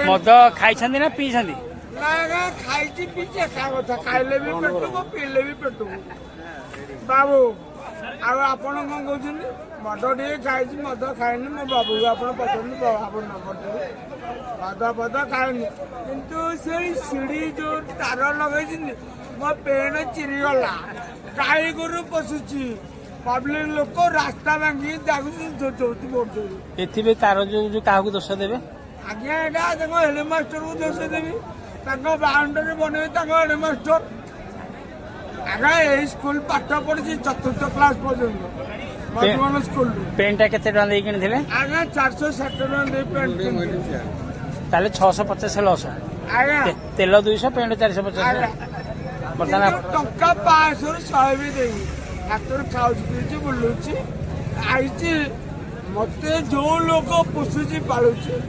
मद खाई ना पी खाई पीछे खाइले भी पेटू पीले भी पेटू बाबू आपण कौन कहते मद टे खाई मद खाएनि मो बाबू आप पचार बाबू नंबर मद पद खाएनि किंतु से सीढ़ी जो तार लगे मो पेड़ चिरीगला गाई गोरु पशुची पब्लिक लोक रास्ता भांगी ए तार जो क्या दोष देवे आज्ञा यहाँ हेडमास्टर को दोष देवी बाउंडरी बने हेडमास्टर आगे यही स्कूल पाठ पढ़ी चतुर्थ क्लास पर्यंत बर्तमान स्कूल पेंटा के किणी आज्ञा 460 पेंट 650 लस तेल 200 पेंट 450 टंका 500 100 भी दे हाथ खाऊ बुलूची आई मत जो लोग पोषुची पालुची।